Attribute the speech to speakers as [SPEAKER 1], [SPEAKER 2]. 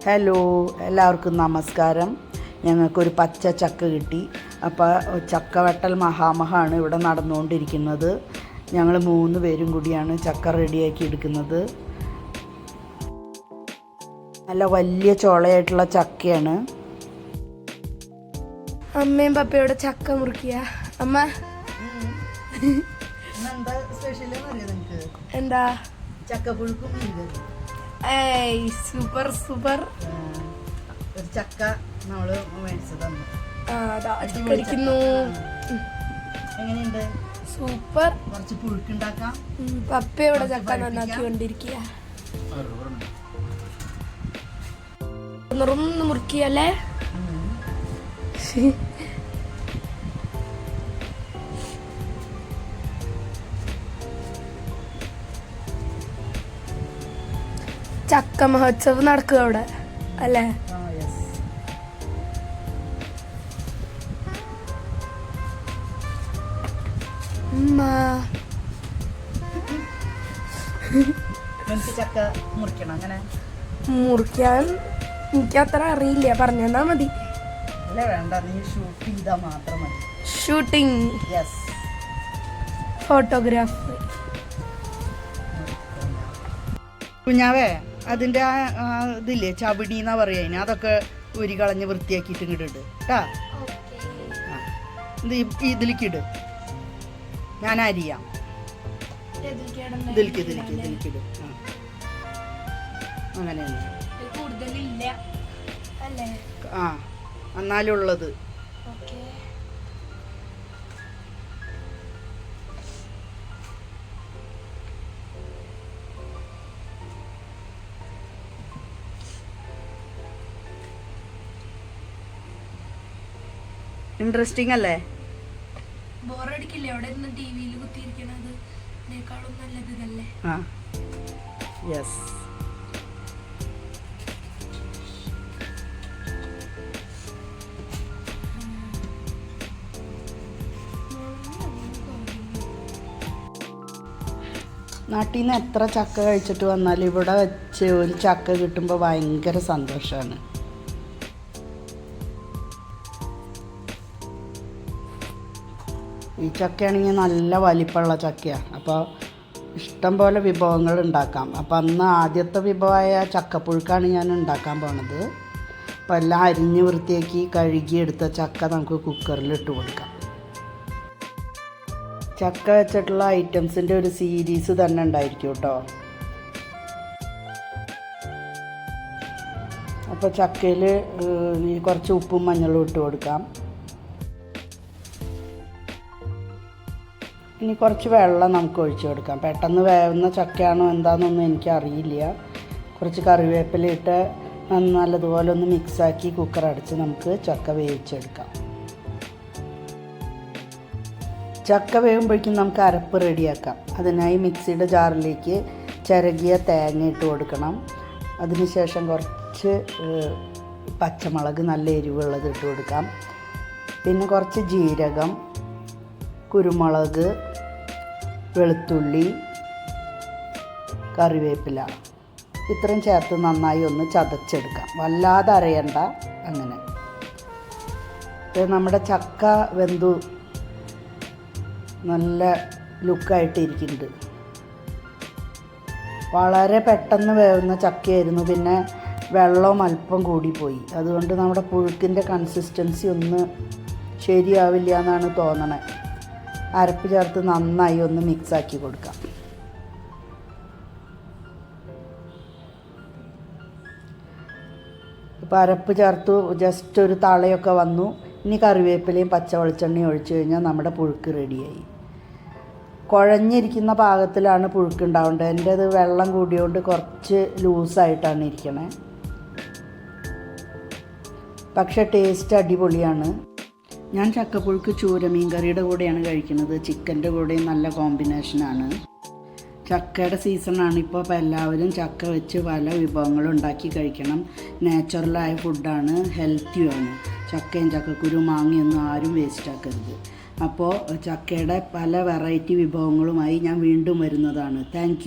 [SPEAKER 1] Hello, എല്ലാവർക്കും നമസ്കാരം. ഞങ്ങൾക്കൊരു പച്ച ചക്ക കിട്ടി. അപ്പോൾ ചക്കവെട്ടൽ മഹാമഹമാണ് ഇവിടെ നടന്നുകൊണ്ടിരിക്കുന്നത്. ഞങ്ങൾ 3 പേരും കൂടിയാണ് ചക്ക റെഡിയാക്കി എടുക്കുന്നത്. നല്ല വലിയ ചോളയായിട്ടുള്ള ചക്കയാണ്.
[SPEAKER 2] അമ്മയും പപ്പയോടെ ചക്ക മുറിക്കുക. അമ്മ എന്താ
[SPEAKER 1] ചക്കപ്പുഴുക്കും
[SPEAKER 2] സൂപ്പർ സൂപ്പർ.
[SPEAKER 1] ഒരു ചക്ക നമ്മള് മേടിച്ചതാണ്. എങ്ങനെയുണ്ട്?
[SPEAKER 2] സൂപ്പർ.
[SPEAKER 1] കുറച്ച് പുഴുക്കുണ്ടാക്കാം.
[SPEAKER 2] പപ്പയോടെ ചക്ക നന്നാക്കി കൊണ്ടിരിക്കുക. ഒന്ന് മുറിക്കല്ലേ? ചക്ക മഹോത്സവം നടക്കുക അവിടെ അല്ലേ?
[SPEAKER 1] ചക്ക മുറിക്കണം. അങ്ങനെ
[SPEAKER 2] മുറിക്കാൻ എനിക്ക് അത്ര അറിയില്ല, പറഞ്ഞാ മതി.
[SPEAKER 1] അല്ല വേണ്ട, നീ ഷൂട്ട് ചെയ്താ മാത്രം മതി.
[SPEAKER 2] Shooting, photography.
[SPEAKER 1] കുഞ്ഞാവേ, അതിൻ്റെ ഇതില്ലേ ചവിടി എന്നാ പറയുക, അതിന് അതൊക്കെ ഊരി കളഞ്ഞ് വൃത്തിയാക്കിയിട്ട് ഇങ്ങോട്ട് കേട്ടാ. ഇതിലേക്കിട്, ഞാൻ അരിയാം. ഇതിലേക്കിട്. അങ്ങനെ എന്നാലുള്ളത്. ഇൻട്രസ്റ്റിംഗ് അല്ലേ?
[SPEAKER 2] ബോറടിക്കില്ലേ അവിടെ നിന്ന് ടിവിയിൽ കുത്തിയിരിക്കണത്? ഇതിനേക്കാളും നല്ലത് ഇതല്ലേ?
[SPEAKER 1] യെസ്. നാട്ടിൽ നിന്ന് എത്ര ചക്ക കഴിച്ചിട്ട് വന്നാലും ഇവിടെ വെച്ച് ഒരു ചക്ക കിട്ടുമ്പോൾ ഭയങ്കര സന്തോഷമാണ്. ഈ ചക്കയാണെങ്കിൽ നല്ല വലിപ്പമുള്ള ചക്കയാണ്. അപ്പോൾ ഇഷ്ടം പോലെ വിഭവങ്ങൾ ഉണ്ടാക്കാം. അപ്പോൾ അന്ന് ആദ്യത്തെ വിഭവമായ ചക്കപ്പുഴുക്കാണ് ഞാൻ ഉണ്ടാക്കാൻ പോണത്. അപ്പോൾ എല്ലാം അരിഞ്ഞ് വൃത്തിയാക്കി കഴുകിയെടുത്ത ചക്ക നമുക്ക് കുക്കറിൽ ഇട്ട് കൊടുക്കാം. ചക്ക വെച്ചിട്ടുള്ള ഐറ്റംസിൻ്റെ ഒരു സീരീസ് തന്നെ ഉണ്ടായിരിക്കും കേട്ടോ. അപ്പോൾ ചക്കയിൽ കുറച്ച് ഉപ്പും മഞ്ഞളും ഇട്ട് കൊടുക്കാം. ഇനി കുറച്ച് വെള്ളം നമുക്ക് ഒഴിച്ചു കൊടുക്കാം. പെട്ടെന്ന് വേവുന്ന ചക്കയാണോ എന്താണെന്നൊന്നും എനിക്കറിയില്ല. കുറച്ച് കറിവേപ്പില ഇട്ട് നല്ലതുപോലെ ഒന്ന് മിക്സാക്കി കുക്കർ അടച്ച് നമുക്ക് ചക്ക വേവിച്ചെടുക്കാം. ചക്ക വേവുമ്പോഴേക്കും നമുക്ക് അരപ്പ് റെഡിയാക്കാം. അതിനായി മിക്സിയുടെ ജാറിലേക്ക് ചിരകിയ തേങ്ങ ഇട്ട് കൊടുക്കണം. അതിനുശേഷം കുറച്ച് പച്ചമുളക് നല്ല എരിവുള്ളത് ഇട്ട് കൊടുക്കാം. പിന്നെ കുറച്ച് ജീരകം, കുരുമുളക്, വെളുത്തുള്ളി, കറിവേപ്പില ഇത്രയും ചേർത്ത് നന്നായി ഒന്ന് ചതച്ചെടുക്കാം. വല്ലാതെ അരയണ്ട. അങ്ങനെ നമ്മുടെ ചക്ക വെന്തു നല്ല ലുക്കായിട്ടിരിക്കുന്നുണ്ട്. വളരെ പെട്ടെന്ന് വേവുന്ന ചക്കയായിരുന്നു. പിന്നെ വെള്ളവും അല്പം കൂടിപ്പോയി. അതുകൊണ്ട് നമ്മുടെ പുഴുക്കിൻ്റെ കൺസിസ്റ്റൻസി ഒന്ന് ശരിയാവില്ല എന്നാണ് തോന്നണേ. അരപ്പ് ചേർത്ത് നന്നായി ഒന്ന് മിക്സാക്കി കൊടുക്കാം. ഇപ്പോൾ അരപ്പ് ചേർത്തു, ജസ്റ്റ് ഒരു തളയൊക്കെ വന്നു. ഇനി കറിവേപ്പിലയും പച്ച വെളിച്ചെണ്ണയും ഒഴിച്ചു കഴിഞ്ഞാൽ നമ്മുടെ പുഴുക്ക് റെഡിയായി. കുഴഞ്ഞിരിക്കുന്ന പാകത്തിലാണ് പുഴുക്ക് ഉണ്ടാവേണ്ടത്. എൻ്റെ അത് വെള്ളം കൂടിയോണ്ട് കുറച്ച് ലൂസായിട്ടാണ് ഇരിക്കണേ. പക്ഷേ ടേസ്റ്റ് അടിപൊളിയാണ്. ഞാൻ ചക്കപ്പുഴുക്ക് ചൂരമീൻ കറിയുടെ കൂടെയാണ് കഴിക്കുന്നത്. ചിക്കൻ്റെ കൂടെയും നല്ല കോമ്പിനേഷനാണ്. ചക്കയുടെ സീസണാണ് ഇപ്പോൾ. അപ്പോൾ എല്ലാവരും ചക്ക വെച്ച് പല വിഭവങ്ങളും ഉണ്ടാക്കി കഴിക്കണം. നാച്ചുറലായ ഫുഡാണ്, ഹെൽത്തിയുമാണ്. ചക്കയും ചക്കക്കുരു മാങ്ങയൊന്നും ആരും വേസ്റ്റാക്കരുത്. അപ്പോൾ ചക്കയുടെ പല വെറൈറ്റി വിഭവങ്ങളുമായി ഞാൻ വീണ്ടും വരുന്നതാണ്. Thank you.